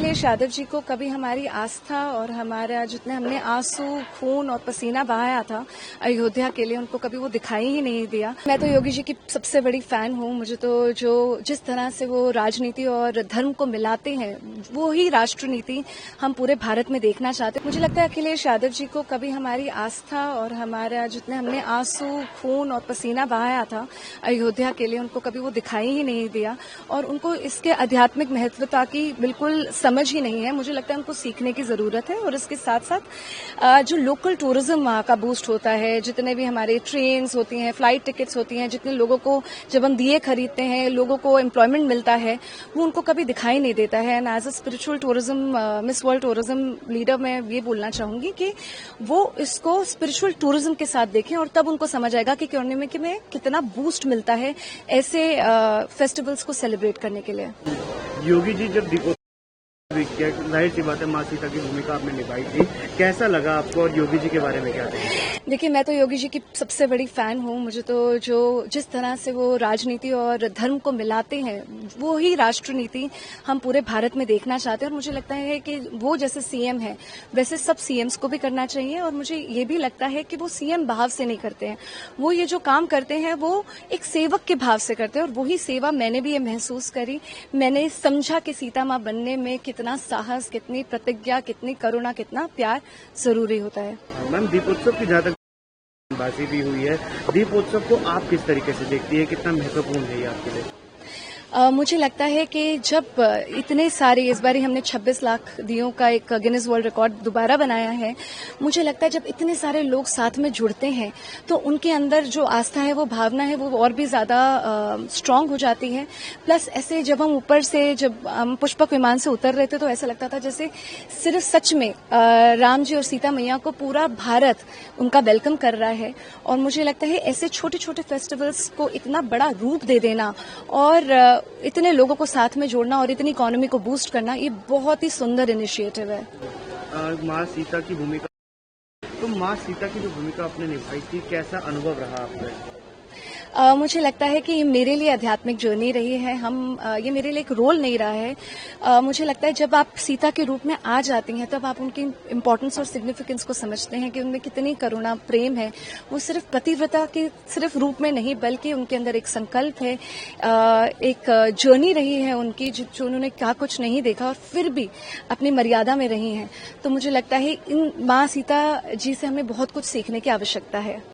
अखिलेश यादव जी को कभी हमारी आस्था और हमारा जितने हमने आंसू, खून और पसीना बहाया था अयोध्या के लिए, उनको कभी वो दिखाई ही नहीं दिया। मैं तो योगी जी की सबसे बड़ी फैन हूँ। मुझे तो जो जिस तरह से वो राजनीति और धर्म को मिलाते हैं, वो ही राष्ट्रनीति हम पूरे भारत में देखना चाहते हैं। मुझे लगता है अखिलेश यादव जी को कभी हमारी आस्था और हमारा जितने हमने आंसू, खून और पसीना बहाया था अयोध्या के लिए, उनको कभी वो दिखाई ही नहीं दिया और उनको इसके आध्यात्मिक महत्वता की बिल्कुल समझ ही नहीं है। मुझे लगता है उनको सीखने की जरूरत है। और इसके साथ साथ जो लोकल टूरिज्म वहाँ का बूस्ट होता है, जितने भी हमारे ट्रेन्स होती हैं, फ्लाइट टिकट्स होती हैं, जितने लोगों को जब हम दिए खरीदते हैं, लोगों को एम्प्लॉयमेंट मिलता है, वो उनको कभी दिखाई नहीं देता है। And as a spiritual tourism miss world tourism leader मैं ये बोलना चाहूंगी कि वो इसको स्पिरिचुअल टूरिज्म के साथ देखें और तब उनको समझ आएगा कि इकोनॉमी में कितना बूस्ट मिलता है ऐसे फेस्टिवल्स को सेलिब्रेट करने के लिए। योगी जी जब जाहिर सी बात है माँ सीता की भूमिका आपने निभाई थी, कैसा लगा आपको और योगी जी के बारे में क्या कहेंगे? देखिए, मैं तो योगी जी की सबसे बड़ी फैन हूँ। मुझे तो जो जिस तरह से वो राजनीति और धर्म को मिलाते हैं, वो ही राष्ट्रनीति हम पूरे भारत में देखना चाहते हैं। और मुझे लगता है कि वो जैसे सीएम है वैसे सब सीएम्स को भी करना चाहिए। और मुझे ये भी लगता है कि वो सीएम भाव से नहीं करते हैं, वो ये जो काम करते हैं वो एक सेवक के भाव से करते हैं। और वही सेवा मैंने भी ये महसूस करी। मैंने समझा कि सीता माँ बनने में कितना साहस, कितनी प्रतिज्ञा, कितनी करुणा, कितना प्यार जरूरी होता है। मैम, दीपोत्सव की जहाँ तक बाजी भी हुई है, दीपोत्सव को आप किस तरीके से देखती है, कितना महत्वपूर्ण है ये आपके लिए? मुझे लगता है कि जब इतने सारे, इस बार हमने 26 लाख दियों का एक गिनीज वर्ल्ड रिकॉर्ड दोबारा बनाया है। मुझे लगता है जब इतने सारे लोग साथ में जुड़ते हैं तो उनके अंदर जो आस्था है, वो भावना है, वो और भी ज्यादा स्ट्रांग हो जाती है। प्लस ऐसे जब हम ऊपर से, जब हम पुष्पक विमान से उतर रहे थे तो ऐसा लगता था जैसे सिर्फ सच में राम जी और सीता मैया को पूरा भारत उनका वेलकम कर रहा है। और मुझे लगता है ऐसे छोटे छोटे फेस्टिवल्स को इतना बड़ा रूप दे देना और इतने लोगों को साथ में जोड़ना और इतनी इकोनॉमी को बूस्ट करना, ये बहुत ही सुंदर इनिशिएटिव है। माँ सीता की भूमिका, तो माँ सीता की जो भूमिका आपने निभाई थी, कैसा अनुभव रहा आपका? मुझे लगता है कि ये मेरे लिए आध्यात्मिक जर्नी रही है। ये मेरे लिए एक रोल नहीं रहा है। मुझे लगता है जब आप सीता के रूप में आ जाती हैं तब आप उनकी इम्पोर्टेंस और सिग्निफिकेंस को समझते हैं कि उनमें कितनी करुणा, प्रेम है। वो सिर्फ पतिव्रता के सिर्फ रूप में नहीं, बल्कि उनके अंदर एक संकल्प है, एक जर्नी रही है उनकी, जो उन्होंने क्या कुछ नहीं देखा और फिर भी अपनी मर्यादा में रही हैं। तो मुझे लगता है इन माँ सीता जी से हमें बहुत कुछ सीखने की आवश्यकता है।